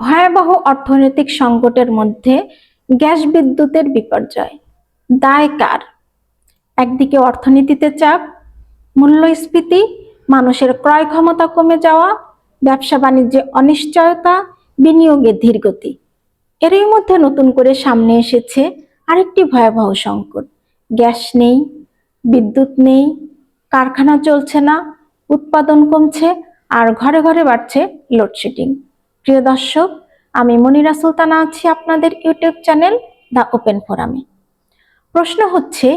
ভয়াবহ অর্থনৈতিক সংকটের মধ্যে গ্যাস বিদ্যুতের বিপর্যয়, দায় কার? একদিকে অর্থনীতিতে চাপ, মূল্যস্ফীতি, মানুষের ক্রয় ক্ষমতা কমে যাওয়া, ব্যবসা বাণিজ্যে অনিশ্চয়তা, বিনিয়োগে ধীরগতি। এরই মধ্যে নতুন করে সামনে এসেছে আরেকটি ভয়াবহ সংকট। গ্যাস নেই, বিদ্যুৎ নেই, কারখানা চলছে না, উৎপাদন কমছে, আর ঘরে ঘরে বাড়ছে লোডশেডিং। প্রিয় দর্শক, আমি মনিরা সুলতানা আছি আপনাদের ইউটিউব চ্যানেল দ্য ওপেন ফোরামে। প্রশ্ন হচ্ছে,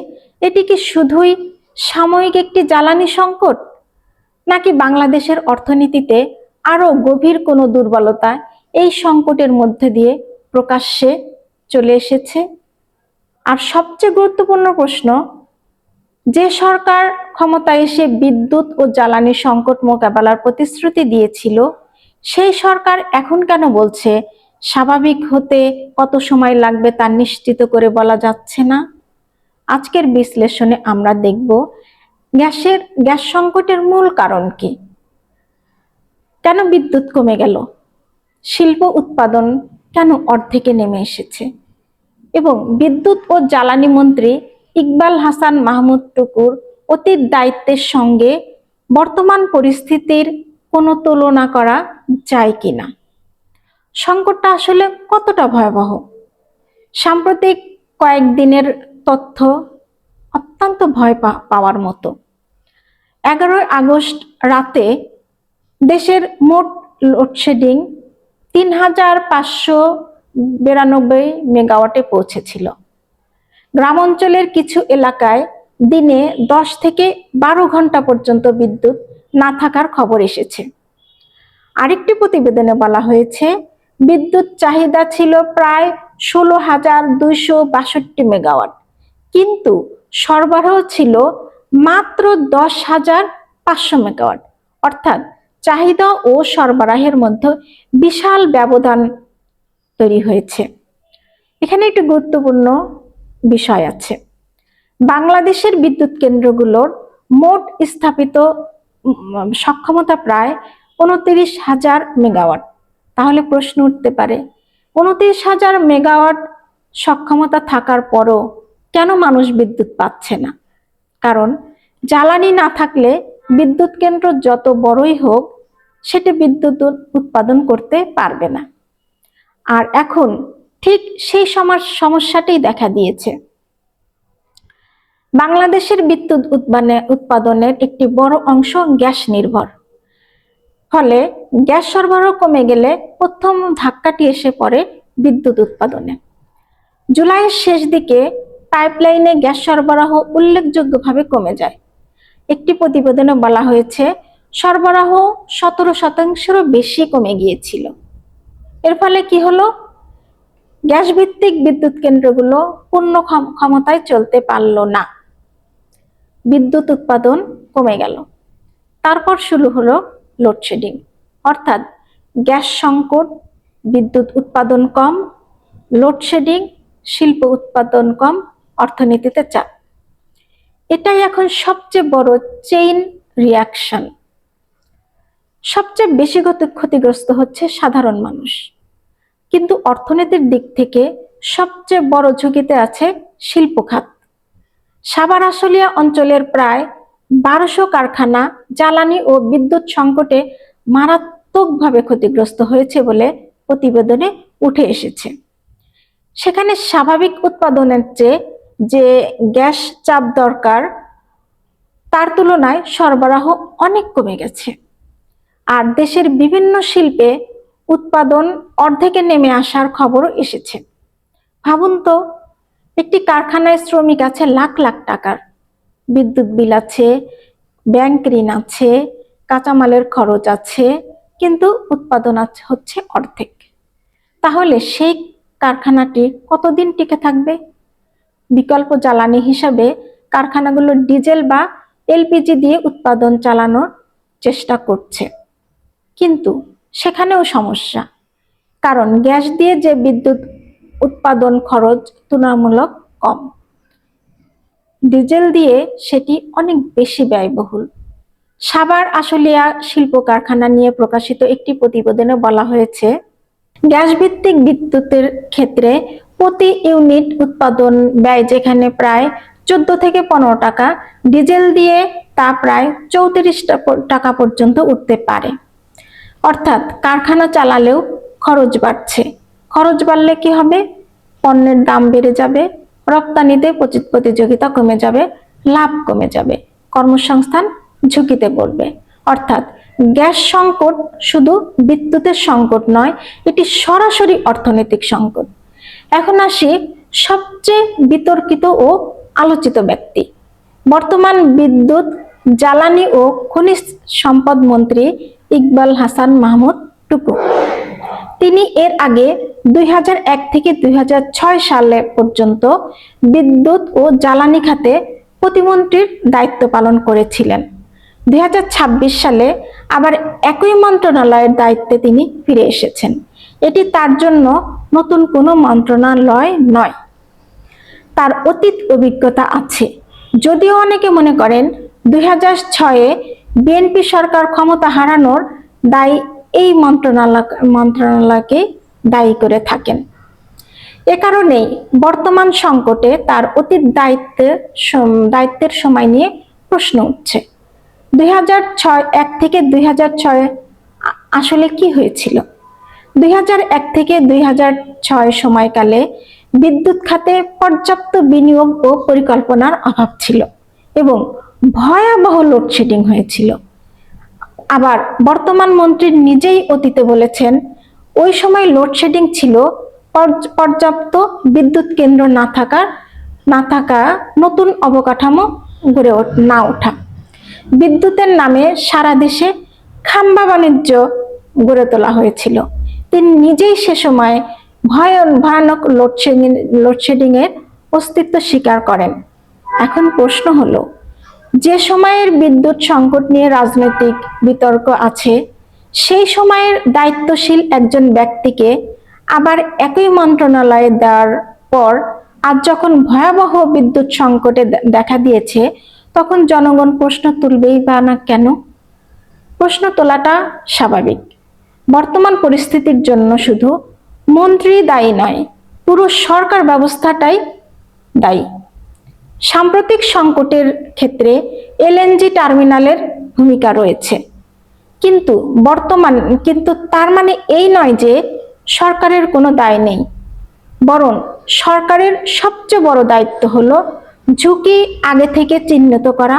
এটি কি শুধুই সাময়িক একটি জ্বালানি সংকট, নাকি বাংলাদেশের অর্থনীতিতে আরো গভীর কোনো দুর্বলতা এই সংকটের মধ্যে দিয়ে প্রকাশ্যে চলে এসেছে? আর সবচেয়ে গুরুত্বপূর্ণ প্রশ্ন, যে সরকার ক্ষমতায় এসে বিদ্যুৎ ও জ্বালানি সংকট মোকাবেলার প্রতিশ্রুতি দিয়েছিল, সেই সরকার এখন কেন বলছে স্বাভাবিক হতে কত সময় লাগবে তা নিশ্চিত করে বলা যাচ্ছে না? আজকের বিশ্লেষণে আমরা দেখব গ্যাস সংকটের মূল কারণ কি, কেন বিদ্যুৎ কমে গেল, শিল্প উৎপাদন কেন অর্ধেকে নেমে এসেছে, এবং বিদ্যুৎ ও জ্বালানি মন্ত্রী ইকবাল হাসান মাহমুদ টুকুর অতীত দায়িত্বের সঙ্গে বর্তমান পরিস্থিতির কোনো তুলনা করা যায় কিনা। সংকটটা আসলে কতটা ভয়াবহ? সাম্প্রতিক কয়েকদিনের তথ্য অত্যন্ত ভয় পাওয়ার মতো। 11 আগস্ট রাতে দেশের মোট লোডশেডিং 3592 মেগাওয়াটে পৌঁছেছিল। গ্রাম অঞ্চলের কিছু এলাকায় দিনে 10 থেকে 12 ঘন্টা পর্যন্ত বিদ্যুৎ না থাকার খবর এসেছে। আরেকটি প্রতিবেদনে বলা হয়েছে, বিদ্যুৎ চাহিদা ছিল প্রায় 16,262 মেগাওয়াট, কিন্তু সরবরাহ ছিল মাত্র 10,500 মেগাওয়াট। অর্থাৎ চাহিদা ও সরবরাহের মধ্যে বিশাল ব্যবধান তৈরি হয়েছে। এখানে একটি গুরুত্বপূর্ণ বিষয় আছে। বাংলাদেশের বিদ্যুৎ কেন্দ্রগুলোর মোট স্থাপিত সক্ষমতা প্রায় 29,000 মেগাওয়াট। তাহলে প্রশ্ন উঠতে পারে, 29,000 মেগাওয়াট সক্ষমতা থাকার পরও কেন মানুষ বিদ্যুৎ পাচ্ছে না? কারণ জ্বালানি না থাকলে বিদ্যুৎ কেন্দ্র যত বড়ই হোক, সেটা বিদ্যুৎ উৎপাদন করতে পারবে না। আর এখন ঠিক সেই সমস্যাটাই দেখা দিয়েছে। বাংলাদেশের বিদ্যুৎ উৎপাদনের একটি বড় অংশ গ্যাস নির্ভর। ফলে গ্যাস সরবরাহ কমে গেলে প্রথম ধাক্কাটি এসে পড়ে বিদ্যুৎ উৎপাদনে। জুলাইয়ের শেষ দিকে পাইপলাইনে গ্যাস সরবরাহ উল্লেখযোগ্যভাবে কমে যায়। একটি প্রতিবেদনে বলা হয়েছে, সরবরাহ 17% বেশি কমে গিয়েছিল। এর ফলে কি হলো? গ্যাস ভিত্তিক বিদ্যুৎ কেন্দ্রগুলো পূর্ণ ক্ষমতায় চলতে পারল না, বিদ্যুৎ উৎপাদন কমে গেল। তারপর শুরু হলো লোডশেডিং, অর্থাৎ গ্যাস সংকট, বিদ্যুৎ উৎপাদন কম, লোডশেডিং, শিল্প উৎপাদন কম, অর্থনীতিতে চাপ। এটাই এখন সবচেয়ে বড় চেইন রিয়াকশন। সবচেয়ে বেশি ক্ষতিগ্রস্ত হচ্ছে সাধারণ মানুষ, কিন্তু অর্থনীতির দিক থেকে সবচেয়ে বড় ঝুঁকিতে আছে শিল্প খাত। সাভার আশুলিয়া অঞ্চলের প্রায় 1200 কারখানা জ্বালানি ও বিদ্যুৎ সংকটে মারাত্মকভাবে ক্ষতিগ্রস্ত হয়েছে বলে প্রতিবেদনে উঠে এসেছে। সেখানে স্বাভাবিক উৎপাদনের চেয়ে যে গ্যাস চাপ দরকার, তার তুলনায় সরবরাহ অনেক কমে গেছে। আর দেশের বিভিন্ন শিল্পে উৎপাদন অর্ধেকে নেমে আসার খবরও এসেছে। ভাবুন তো, একটি কারখানায় শ্রমিক আছে লাখ লাখ টাকার, বিদ্যুৎ বিল আছে, ব্যাংক ঋণ আছে, কাঁচামালের খরচ আছে, কিন্তু উৎপাদন হচ্ছে অর্ধেক। তাহলে সেই কারখানাটি কতদিন টিকে থাকবে? বিকল্প জ্বালানি হিসাবে কারখানাগুলো ডিজেল বা এলপিজি দিয়ে উৎপাদন চালানোর চেষ্টা করছে, কিন্তু সেখানেও সমস্যা। কারণ গ্যাস দিয়ে যে বিদ্যুৎ উৎপাদন খরচ তুলনামূলক কম, ডিজেল দিয়ে সেটি অনেক বেশি ব্যয়বহুল। সাভার আশুলিয়া শিল্প কারখানা নিয়ে প্রকাশিত একটি প্রতিবেদনে বলা হয়েছে, গ্যাস ভিত্তিক বিদ্যুতের ক্ষেত্রে প্রতি ইউনিট উৎপাদন ব্যয় যেখানে প্রায় 14 থেকে 15 টাকা, ডিজেল দিয়ে তা প্রায় 34 টাকা পর্যন্ত উঠতে পারে। অর্থাৎ কারখানা চালালেও খরচ বাড়ছে। খরচ বাড়লে কি হবে? পণ্যের দাম বেড়ে যাবে, রপ্তানিতে প্রতিযোগিতা কমে যাবে, লাভ কমে যাবে, কর্মসংস্থান ঝুঁকিতে পড়বে। অর্থাৎ গ্যাস সংকট শুধু বিদ্যুতের সংকট নয়, এটি সরাসরি অর্থনৈতিক সংকট। এখন আসি সবচেয়ে বিতর্কিত ও আলোচিত ব্যক্তি, বর্তমান বিদ্যুৎ, জ্বালানি ও খনিজ সম্পদ মন্ত্রী ইকবাল হাসান মাহমুদ টুকু। তিনি এর আগে 2001 থেকে 2006 সালে পর্যন্ত বিদ্যুৎ ও জ্বালানি খাতে প্রতিমন্ত্রীর দায়িত্ব পালন করেছিলেন। 2026 সালে আবার একই মন্ত্রণালয়ের দায়িত্বে তিনি ফিরে এসেছেন। এটি তার জন্য নতুন কোনো মন্ত্রণালয় নয়, তার অতীত অভিজ্ঞতা আছে। যদিও অনেকে মনে করেন 2006-এ বিএনপি সরকার ক্ষমতা হারানোর দায় এই মন্ত্রণালয়কে দায়ী করে থাকেন। এ কারণেই বর্তমান সংকটে তার অতীত দায়িত্বের সময় নিয়ে প্রশ্ন উঠছে। 2001 থেকে 2006 আসলে কি হয়েছিল? 2001 থেকে 2006 সময়কালে বিদ্যুৎ খাতে পর্যাপ্ত বিনিয়োগ ও পরিকল্পনার অভাব ছিল এবং ভয়াবহ লোডশেডিং হয়েছিল। আবার বর্তমান মন্ত্রী নিজেই অতীতে বলেছেন, ওই সময় লোডশেডিং ছিল পর্যাপ্ত বিদ্যুৎ কেন্দ্র না থাকা, নতুন অবকাঠামো গড়ে না ওঠা। বিদ্যুতের নামে সারা দেশে খাম্বা বাণিজ্য গড়ে তোলা হয়েছিল। তিনি নিজেই সে সময় ভয়ানক লোডশেডিং এর অস্তিত্ব স্বীকার করেন। এখন প্রশ্ন হলো, যে সময়ের বিদ্যুৎ সংকট নিয়ে রাজনৈতিক বিতর্ক আছে, সেই সময়ের দায়িত্বশীল একজন ব্যক্তিকে আবার একই মন্ত্রণালয়ে দেওয়ার পর আজ যখন ভয়াবহ বিদ্যুৎ সংকটে দেখা দিয়েছে, তখন জনগণ প্রশ্ন তুলবেই বা না কেন? প্রশ্ন তোলাটা স্বাভাবিক। বর্তমান পরিস্থিতির জন্য শুধু মন্ত্রী দায়ী নয়, পুরো সরকার ব্যবস্থাটাই দায়ী। সাম্প্রতিক সংকটের ক্ষেত্রে এলএনজি টার্মিনালের ভূমিকা রয়েছে, কিন্তু তার মানে এই নয় যে সরকারের কোনো দায় নেই। বরং সরকারের সবচেয়ে বড় দায়িত্ব হলো ঝুঁকি আগে থেকে চিহ্নিত করা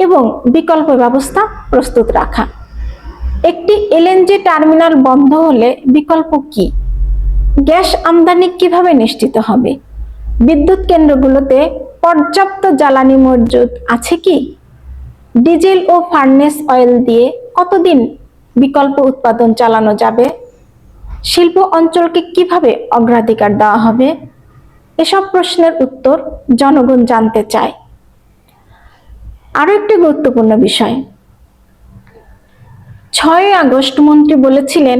এবং বিকল্প ব্যবস্থা প্রস্তুত রাখা। একটি এলএনজি টার্মিনাল বন্ধ হলে বিকল্প কি? গ্যাস আমদানি কিভাবে নিশ্চিত হবে? বিদ্যুৎ কেন্দ্রগুলোতে পর্যাপ্ত জ্বালানি মজুদ আছে কি? ডিজেল ও ফার্নেস অয়েল দিয়ে কতদিন বিকল্প উৎপাদন চালানো যাবে? শিল্প অঞ্চলকে কিভাবে অগ্রাধিকার দেওয়া হবে? এসব প্রশ্নের উত্তর জনগণ জানতে চায়। আরো একটি গুরুত্বপূর্ণ বিষয়, 6 আগস্ট মন্ত্রী বলেছিলেন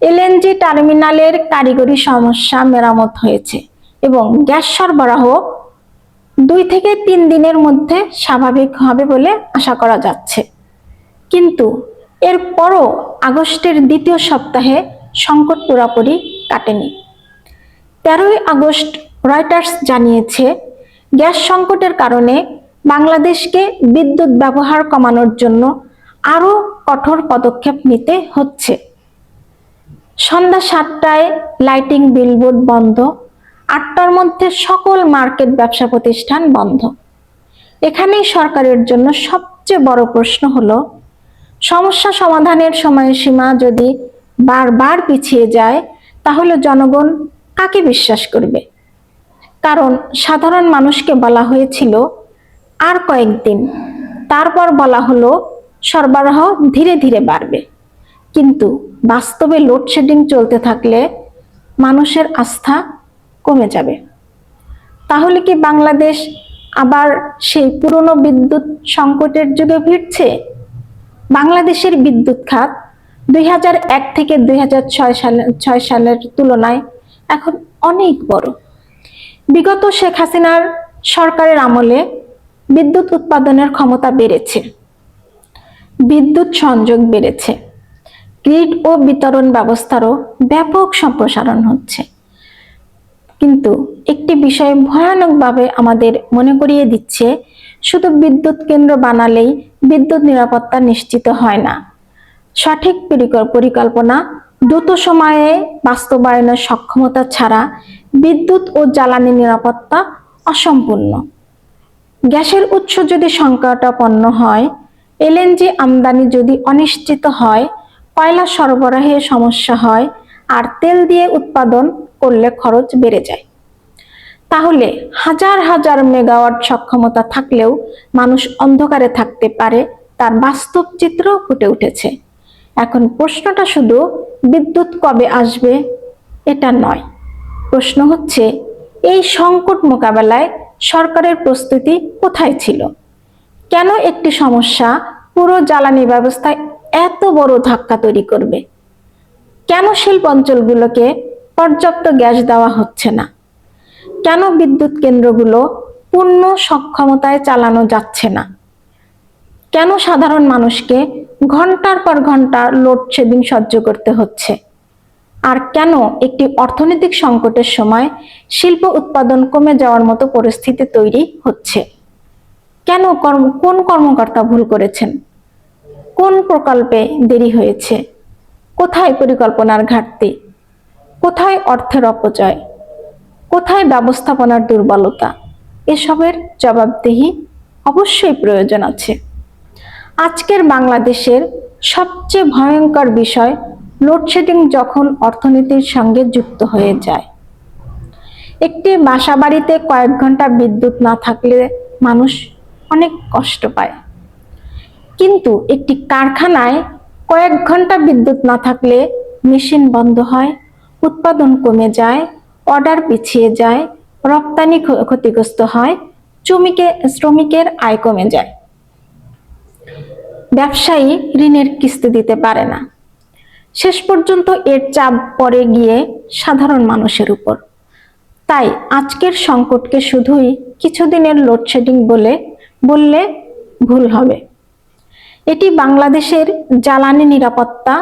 এলএনজি টার্মিনালের কারিগরি সমস্যা মেরামত হয়েছে এবং গ্যাস সরবরাহ 2 থেকে 3 দিনের মধ্যে স্বাভাবিক হবে বলে আশা করা যাচ্ছে। কিন্তু এরপরও আগস্টের দ্বিতীয় সপ্তাহে সংকট পুরোপুরি কাটেনি। 13 আগস্ট রয়টার্স জানিয়েছে, গ্যাস সংকটের কারণে বাংলাদেশকে বিদ্যুৎ ব্যবহার কমানোর জন্য আরো কঠোর পদক্ষেপ নিতে হচ্ছে। সন্ধ্যা 7টায় লাইটিং বিলবোর্ড বন্ধ, 8টার মধ্যে সকল মার্কেট ব্যবসা প্রতিষ্ঠান বন্ধ। এখানেই সরকারের জন্য সবচেয়ে বড় প্রশ্ন হলো, সমস্যা সমাধানের সময়সীমা যদি বারবার পিছিয়ে যায়, তাহলে জনগণ কাকে বিশ্বাস করবে? কারণ সাধারণ মানুষকে বলা হয়েছিল আর কয়েকদিন, তারপর বলা হলো সরবরাহ ধীরে ধীরে বাড়বে। কিন্তু বাস্তবে লোডশেডিং চলতে থাকলে মানুষের আস্থা কমে যাবে। তাহলে কি বাংলাদেশ আবার সেই পুরনো বিদ্যুৎ সংকটের যুগে বাংলাদেশের বিদ্যুৎ খাত 2001 থেকে 2006 সালের তুলনায় এখন অনেক বড়। বিগত শেখ হাসিনার সরকারের আমলে বিদ্যুৎ উৎপাদনের ক্ষমতা বেড়েছে, বিদ্যুৎ সংযোগ বেড়েছে, গ্রিড ও বিতরণ ব্যবস্থারও ব্যাপক সম্প্রসারণ হচ্ছে। কিন্তু একটি বিষয় ভয়ানকভাবে আমাদের মনে করিয়ে দিচ্ছে, শুধু বিদ্যুৎ কেন্দ্র বানালেই বিদ্যুৎ নিরাপত্তা নিশ্চিত হয় না। সঠিক পরিকল্পনা, দ্রুত সময়ে বাস্তবায়নের সক্ষমতা ছাড়া বিদ্যুৎ ও জ্বালানি নিরাপত্তা অসম্পূর্ণ। গ্যাসের উৎস যদি সংকটাপন্ন হয়, এলএনজি আমদানি যদি অনিশ্চিত হয়, কয়লা সরবরাহে সমস্যা হয়, আর তেল দিয়ে উৎপাদন করলে খরচ বেড়ে যায়, তাহলে হাজার হাজার মেগাওয়াট সক্ষমতা থাকলেও মানুষ অন্ধকারে থাকতে পারে, তার বাস্তব চিত্র ফুটে উঠেছে। এখন প্রশ্নটা শুধু বিদ্যুৎ কবে আসবে এটা নয়, প্রশ্ন হচ্ছে এই সংকট মোকাবেলায় সরকারের প্রস্তুতি কোথায় ছিল? কেন একটি সমস্যা পুরো জ্বালানি ব্যবস্থায় এত বড় ধাক্কা তৈরি করবে? কেন শিল্প অঞ্চলগুলোকে পর্যাপ্ত গ্যাস দেওয়া হচ্ছে না? কেন বিদ্যুৎ কেন্দ্রগুলো পূর্ণ সক্ষমতায় চালানো যাচ্ছে না? কেন সাধারণ মানুষকে ঘন্টার পর ঘন্টা লোডশেডিং সহ্য করতে হচ্ছে? আর কেন একটি অর্থনৈতিক সংকটের সময় শিল্প উৎপাদন কমে যাওয়ার মতো পরিস্থিতি তৈরি হচ্ছে? কেন কোন কর্মকর্তা ভুল করেছেন? কোন প্রকল্পে দেরি হয়েছে? কোথায় পরিকল্পনার ঘাটতি? কোথায় অর্থের অপচয়? কোথায় ব্যবস্থাপনার দুর্বলতা? এসবের জবাবদিহি অবশ্যই প্রয়োজন আছে। আজকের বাংলাদেশের সবচেয়ে ভয়ঙ্কর বিষয় লোডশেডিং যখন অর্থনীতির সঙ্গে যুক্ত হয়ে যায়। একটি বাসা বাড়িতে কয়েক ঘন্টা বিদ্যুৎ না থাকলে মানুষ অনেক কষ্ট পায়, কিন্তু একটি কারখানায় কয়েক ঘন্টা বিদ্যুৎ না থাকলে মেশিন বন্ধ হয়, উৎপাদন কমে যায়, অর্ডার পিছিয়ে যায়, রপ্তানি ক্ষতিগ্রস্ত হয়, শ্রমিকের আয় কমে যায়, ব্যবসায়ী ঋণের কিস্তি দিতে পারে না। শেষ পর্যন্ত এর চাপ পড়ে গিয়ে সাধারণ মানুষের উপর। তাই আজকের সংকটকে শুধুই কিছুদিনের লোডশেডিং বললে ভুল হবে। এটি বাংলাদেশের জ্বালানি নিরাপত্তা,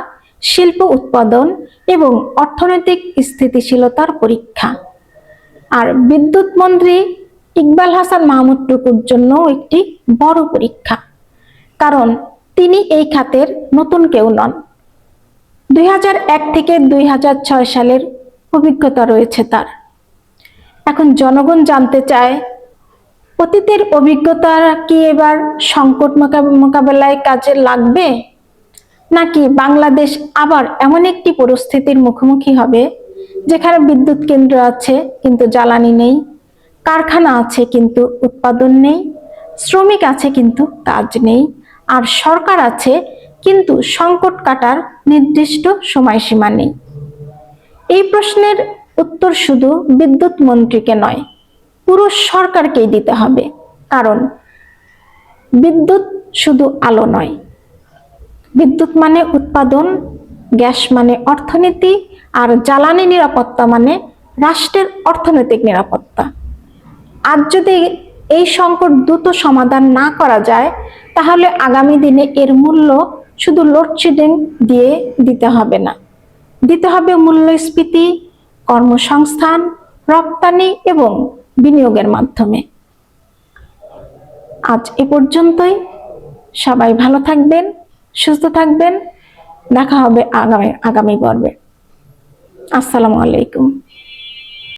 শিল্প উৎপাদন এবং অর্থনৈতিক স্থিতিশীলতার পরীক্ষা। আর বিদ্যুৎ মন্ত্রী ইকবাল হাসান মাহমুদ টুকুর জন্য একটি বড় পরীক্ষা, কারণ তিনি এই খাতের নতুন কেউ নন। 2001 থেকে 2006 সালের অভিজ্ঞতা রয়েছে তার। এখন জনগণ জানতে চায়, অতীতের অভিজ্ঞতা কি এবার সংকট মোকাবেলায় কাজে লাগবে, নাকি বাংলাদেশ আবার এমন একটি পরিস্থিতির মুখোমুখি হবে যেখানে বিদ্যুৎ কেন্দ্র আছে কিন্তু জ্বালানি নেই, কারখানা আছে কিন্তু উৎপাদন নেই, শ্রমিক আছে কিন্তু কাজ নেই, আর সরকার আছে কিন্তু সংকট কাটার নির্দিষ্ট সময়সীমা নেই? এই প্রশ্নের উত্তর শুধু বিদ্যুৎ মন্ত্রীকে নয়, পুরো সরকারকেই দিতে হবে। কারণ বিদ্যুৎ শুধু আলো নয়, বিদ্যুৎ মানে উৎপাদন, গ্যাস মানে অর্থনীতি, আর জ্বালানি নিরাপত্তা মানে রাষ্ট্রের অর্থনৈতিক নিরাপত্তা। আজ যদি এই সংকট দ্রুত সমাধান না করা যায়, তাহলে আগামী দিনে এর মূল্য শুধু লোডশেডিং দিয়ে দিতে হবে না, দিতে হবে মূল্যস্ফীতি, কর্মসংস্থান, রপ্তানি এবং বিনিয়োগের মাধ্যমে। আজ এ পর্যন্তই। সবাই ভালো থাকবেন, সুস্থ থাকবেন। দেখা হবে আগামী পর্বে। আসসালামু আলাইকুম।